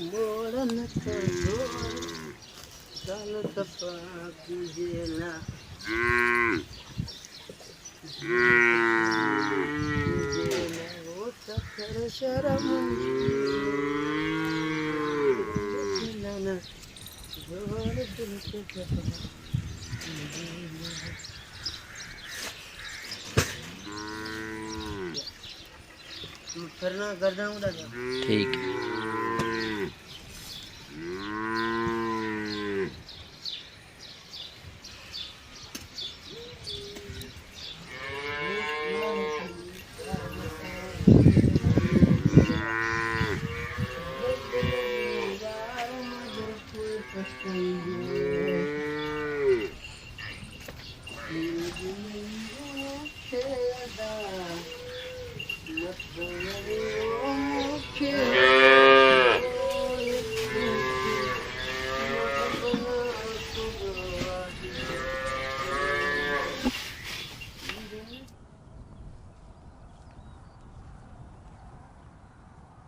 मोड़न तो जोड़ चल सपा तुझेला तुझेला वो सफर शरम ना जोड़ दिल के सपा फिरना गर्दन उड़ा ठीक है।